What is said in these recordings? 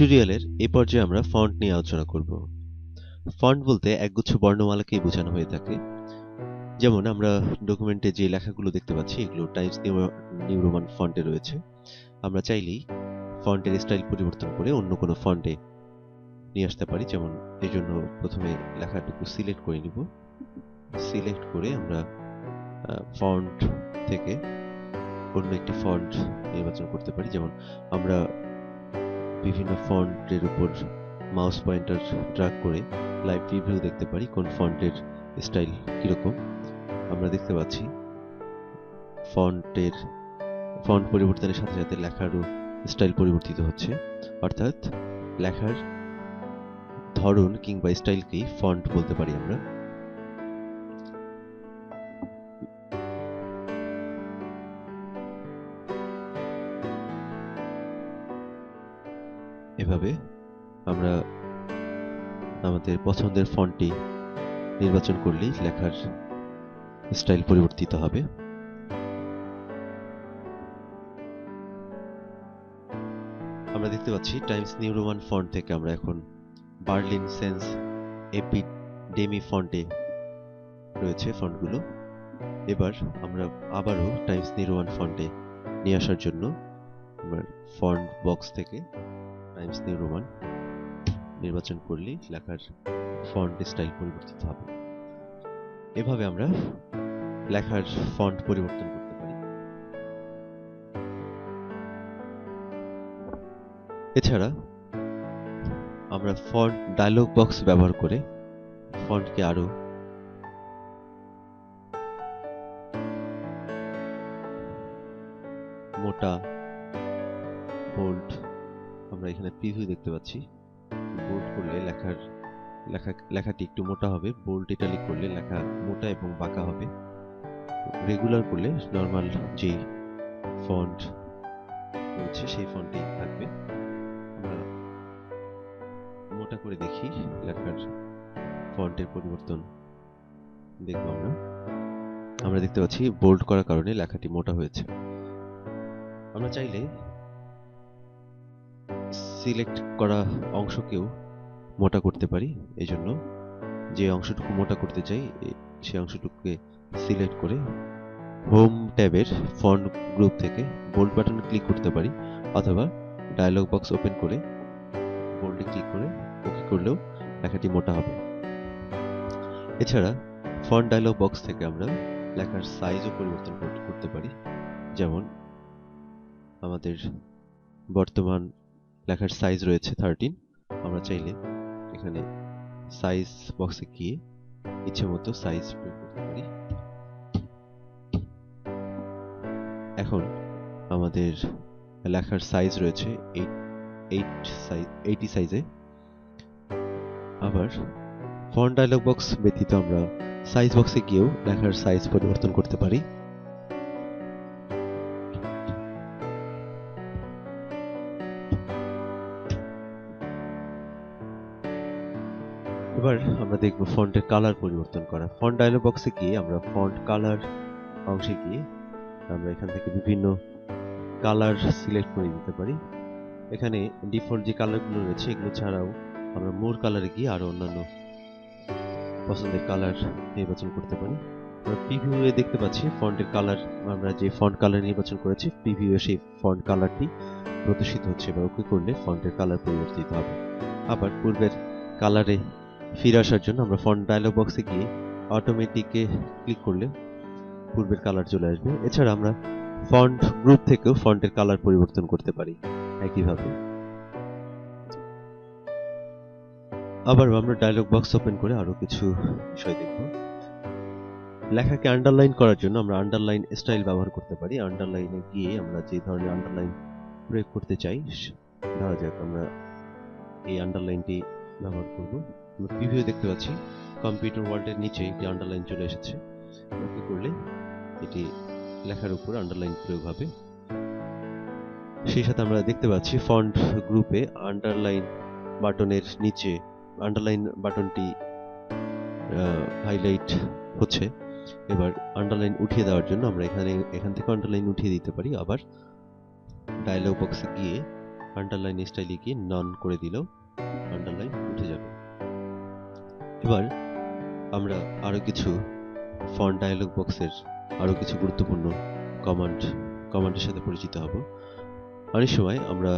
টিউটোরিয়ালের এই পর্যায়ে আমরা ফন্ট নিয়ে আলোচনা করব। ফন্ট বলতে একগুচ্ছ বর্ণমালাকেই বোঝানো হয়ে থাকে। যেমন আমরা ডকুমেন্টে যে লেখাগুলো দেখতে পাচ্ছি এগুলো টাইমস নিউ রোমান ফন্টে রয়েছে। আমরা চাইলেই ফন্টের স্টাইল পরিবর্তন করে অন্য কোনো ফন্টে নিয়ে আসতে পারি। যেমন এর জন্য প্রথমে লেখাটুকু সিলেক্ট করে নিব। সিলেক্ট করে আমরা ফন্ট থেকে অন্য একটি ফন্ট নির্বাচন করতে পারি। যেমন আমরা বিভিন্ন ফন্টের উপর মাউস পয়েন্টার ড্র্যাগ করে লাইভ প্রিভিউ দেখতে পারি কোন ফন্টের স্টাইল কিরকম। আমরা দেখতে পাচ্ছি ফন্ট পরিবর্তনের সাথে সাথে লেখারও স্টাইল পরিবর্তিত হচ্ছে, অর্থাৎ লেখার ধরন কিংবা স্টাইলকেই ফন্ট বলতে পারি আমরা। এভাবে আমরা আমাদের পছন্দের ফন্টটি নির্বাচন করলেই লেখার স্টাইল পরিবর্তিত হবে। আমরা দেখতে পাচ্ছি টাইমস নিউ রোমান ফন্ট থেকে আমরা এখন বার্লিন সেন্স এপিডেমি ফন্টে রয়েছে ফন্টগুলো। এবার আমরা আবারও টাইমস নিউ রোমান ফন্টে নিয়ে আসার জন্য আমরা ফন্ট বক্স থেকে টাইমস নিউ রোমান নির্বাচন করলেই লেখার ফন্ট স্টাইল পরিবর্তিত হবে। এভাবে আমরা লেখার ফন্ট পরিবর্তন করতে পারি। এছাড়া আমরা ফন্ট ডায়লগ বক্স ব্যবহার করে ফন্টকে আরো মোটা, বোল্ড, আমরা এখানে প্রিভিউ দেখতে পাচ্ছি। বোল্ড করলে লেখাটি একটু মোটা হবে, বোল্ড ইটালিক করলে লেখা মোটা এবং বাঁকা হবে, রেগুলার করলে নর্মাল যে ফন্ট রয়েছে সেই ফন্টই থাকবে। আমরা মোটা করে দেখি লেখার ফন্টের পরিবর্তন দেখব। আমরা দেখতে পাচ্ছি বোল্ড করার কারণে লেখাটি মোটা হয়েছে। আমরা চাইলে সিলেক্ট করা অংশকেও মোটা করতে পারি। এজন্য যে অংশটুকু মোটা করতে চাই সেই অংশটুকুকে সিলেক্ট করে হোম ট্যাবের ফন্ট গ্রুপ থেকে বোল্ড বাটনে ক্লিক করতে পারি, অথবা ডায়লগ বক্স ওপেন করে বোল্ডে ক্লিক করে ওকে করলেও লেখাটি মোটা হবে। এছাড়া ফন্ট ডায়লগ বক্স থেকে আমরা লেখার সাইজও পরিবর্তন করতে পারি। যেমন আমাদের বর্তমান লেখার সাইজ রয়েছে 13। আমরা চাইলে এখানে সাইজ বক্সে গিয়ে ইচ্ছে মতো সাইজ প্রয়োগ করতে পারি। এখন আমাদের লেখার সাইজ রয়েছে 80 সাইজে। আবার ফন্ট ডায়লগ বক্স ব্যতীত আমরা সাইজ বক্সে গিয়েও লেখার সাইজ পরিবর্তন করতে পারি। এবার আমরা দেখব ফন্টের কালার পরিবর্তন করা। ফন্ট ডায়লগ বক্সে গিয়ে আমরা ফন্ট কালার অংশে গিয়ে আমরা এখান থেকে বিভিন্ন কালার সিলেক্ট করে দিতে পারি। এখানে ডিফল্ট যে কালারগুলো রয়েছে এগুলো ছাড়াও আমরা মোর কালারে গিয়ে আরো অন্যান্য পছন্দের কালার নির্বাচন করতে পারি। আমরা প্রিভিউয়ে দেখতে পাচ্ছি ফন্টের কালার, আমরা যে ফন্ট কালার নির্বাচন করেছি প্রিভিউয়ে সেই ফন্ট কালারটি প্রদর্শিত হচ্ছে, বা ওকে করলে ফন্টের কালার পরিবর্তিত হবে। আবার পূর্বের কালারে ফিরে আসার জন্য আমরা ফন্ট ডায়লগ বক্সে গিয়ে অটোমেটিকে ক্লিক করলে পূর্বের কালার চলে আসবে। এছাড়া আমরা ফন্ট গ্রুপ থেকেও ফন্টের কালার পরিবর্তন করতে পারি একইভাবে। আবার আমরা ডায়লগ বক্স ওপেন করে আরো কিছু বিষয় দেখব। লেখাকে আন্ডারলাইন করার জন্য আমরা আন্ডারলাইন স্টাইল ব্যবহার করতে পারি। আন্ডারলাইনে গিয়ে আমরা যে ধরনের আন্ডারলাইন প্রয়োগ করতে চাই, ধরা যাক আমরা এই আন্ডারলাইনটি ব্যবহার করব। আমরা প্রিভিউ দেখতে পাচ্ছি কম্পিউটার ওয়ার্ল্ডের নিচে একটি আন্ডারলাইন চলে এসেছে। ওকে করলে এটি লেখার উপর আন্ডারলাইন প্রয়োগ হবে। সেই সাথে আমরা দেখতে পাচ্ছি ফন্ট গ্রুপে আন্ডারলাইন বাটনের নিচে আন্ডারলাইন বাটনটি হাইলাইট হচ্ছে। এবার আন্ডারলাইন উঠিয়ে দেওয়ার জন্য আমরা এখান থেকে আন্ডারলাইন উঠিয়ে দিতে পারি। আবার ডায়লগ বক্সে গিয়ে আন্ডারলাইন স্টাইলে গিয়ে নন করে দিলেও আন্ডারলাইন উঠে যাবে। এবার আমরা আরো কিছু ফন্ট ডায়লগ বক্সের আরো কিছু গুরুত্বপূর্ণ কমান্ডের সাথে পরিচিত হব। অনেক সময় আমরা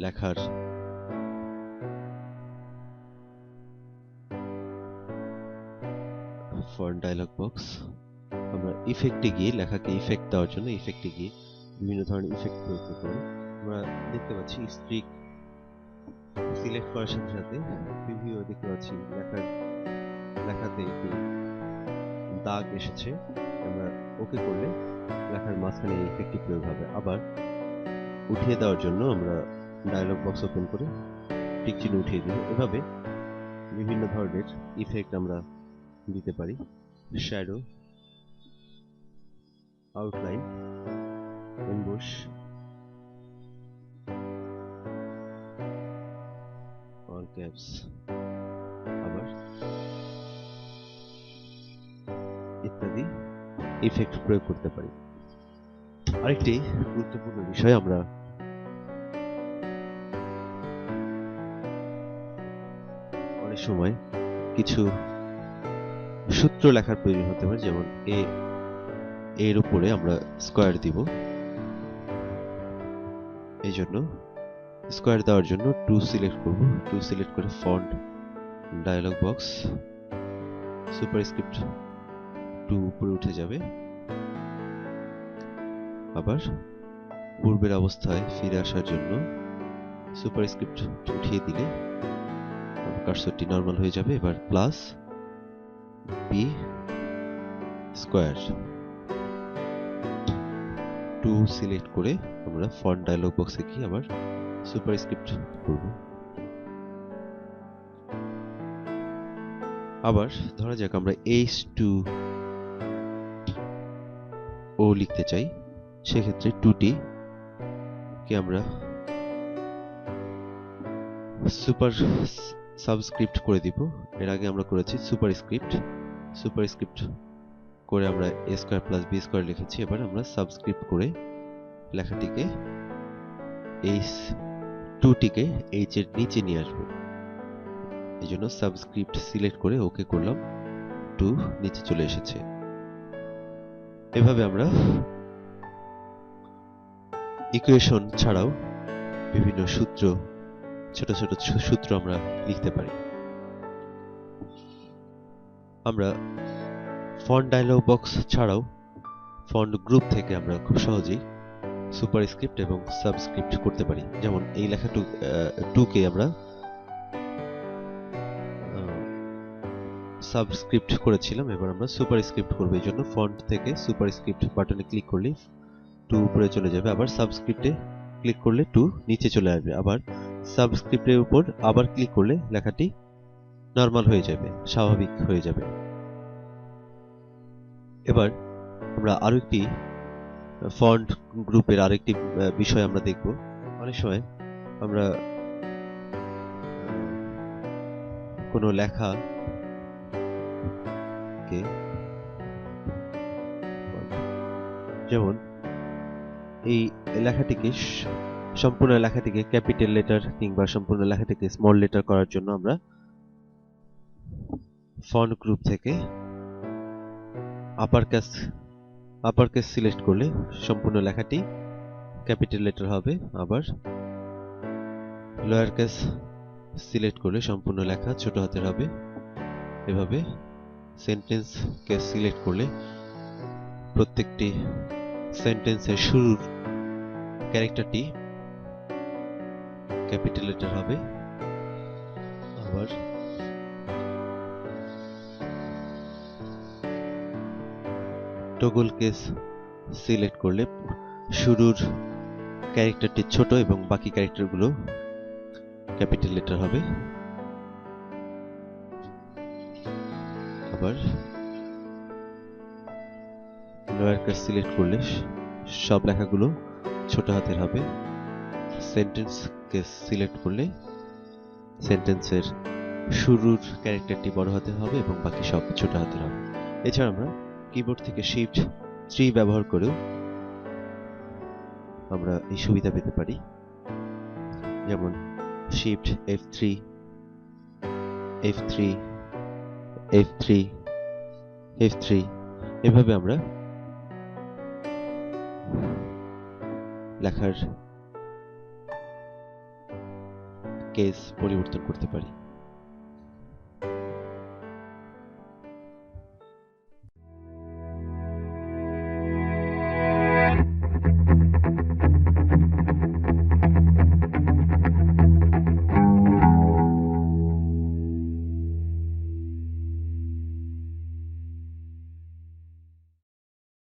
লেখার ফন্ট ডায়লগ বক্স আমরা ইফেক্টে গিয়ে লেখাকে ইফেক্ট দেওয়ার জন্য ইফেক্টে গিয়ে বিভিন্ন ধরনের ইফেক্ট প্রয়োগ করতে পারি। আমরা দেখতে পাচ্ছি স্ট্রিক সিলেক্ট করার সাথে সাথে প্রিভিউ দেখতে পাচ্ছি লেখাতে একটি দাগ এসেছে। আমরা ওকে করলে লেখার মাঝখানে এই ইফেক্টটি প্রয়োগ হবে। আবার উঠিয়ে দেওয়ার জন্য আমরা ডায়লগ বক্স ওপেন করে টিক চিহ্ন উঠিয়ে দিব। এভাবে বিভিন্ন ধরনের ইফেক্ট আমরা দিতে পারি। Shadow, outline, emboss, all caps, আবার ইত্যাদি ইফেক্ট প্রয়োগ করতে পারি। আরেকটি গুরুত্বপূর্ণ বিষয়, আমরা অনেক সময় কিছু সূত্র লেখার প্রয়োজন হতে পারে। যেমন এর উপরে আমরা স্কয়ার দিব, এই জন্য স্কয়ার দেওয়ার জন্য 2 সিলেক্ট করব। 2 সিলেক্ট করে ফন্ট ডায়লগ বক্স সুপারস্ক্রিপ্ট 2 উপরে উঠে যাবে। আবার পূর্বের অবস্থায় ফিরে আসার জন্য সুপারস্ক্রিপ্ট উঠিয়ে দিলে কার্সরটি নরমাল হয়ে যাবে। এবার প্লাস বি স্কয়ার 2 সিলেক্ট করে আমরা ফন্ট ডায়লগ বক্সে গিয়ে আবার সুপারস্ক্রিপ্ট করব। আবার ধরা যাক আমরা H2O লিখতে চাই, সেক্ষেত্রে 2টি কে আমরা সুপার সাবস্ক্রিপ্ট করে দিব। এর আগে আমরা করেছি সুপারস্ক্রিপ্ট করে আমরা a square plus b square লিখেছি। এবার আমরা সাবস্ক্রিপ্ট করে লেখাটিকে এই 2টিকে h এর নিচে নিয়ে আসবো। এই জন্য সাবস্ক্রিপ্ট সিলেক্ট করে ওকে করলাম, 2 নিচে চলে এসেছে। এভাবে আমরা ইকুয়েশন ছাড়াও বিভিন্ন ছোট ছোট সূত্র আমরা লিখতে পারি। আমরা ফন্ট ডায়লগ বক্স ছাড়াও ফন্ট গ্রুপ থেকে আমরা খুব সহজেই সুপারস্ক্রিপ্ট এবং সাবস্ক্রিপ্ট করতে পারি। যেমন এই লেখা 2কে আমরা সাবস্ক্রিপ্ট করেছিলাম, এবার আমরা সুপারস্ক্রিপ্ট করব। এই জন্য ফন্ট থেকে সুপারস্ক্রিপ্ট বাটনে ক্লিক করলে 2 উপরে চলে যাবে। আবার সাবস্ক্রিপ্টে ক্লিক করলে 2 নিচে চলে আসবে। আবার সাবস্ক্রিপ্টের উপর আবার ক্লিক করলে লেখাটি নরমাল হয়ে যাবে, স্বাভাবিক হয়ে যাবে। এবার আমরা আরো একটি ফন্ট গ্রুপের আরেকটি বিষয় আমরা দেখব। অনেক সময় আমরা কোনো লেখা যেমন এই লেখাটিকে সম্পূর্ণ লেখাটিকে ক্যাপিটাল লেটার কিংবা সম্পূর্ণ লেখাটিকে স্মল লেটার করার জন্য আমরা ফন্ট গ্রুপ থেকে আপার কেস সিলেক্ট করলে সম্পূর্ণ লেখাটি ক্যাপিটাল লেটার হবে। আবার লোয়ার কেস সিলেক্ট করলে সম্পূর্ণ লেখা ছোট হাতের হবে। এভাবে সেন্টেন্স কেস সিলেক্ট করলে প্রত্যেকটি সেন্টেন্সের শুরুর ক্যারেক্টারটি ক্যাপিটাল লেটার হবে। আবার টগল কেস সিলেক্ট করলে শুরুর ক্যারেক্টারটি ছোট এবং বাকি ক্যারেক্টারগুলো ক্যাপিটাল লেটার হবে। আবার লোয়ার কেস সিলেক্ট করলে সব লেখাগুলো ছোট হাতের হবে। সেন্টেন্স কেস সিলেক্ট করলে সেন্টেন্সের শুরুর ক্যারেক্টারটি বড় হাতের হবে এবং বাকি সব ছোট হাতের হবে। এছাড়া আমরা কিবোর্ড থেকে শিফট 3 ব্যবহার করেও আমরা এই সুবিধা পেতে পারি, যেমন shift F3, F3, F3, F3, এভাবে আমরা লেখার কেস পরিবর্তন করতে পারি।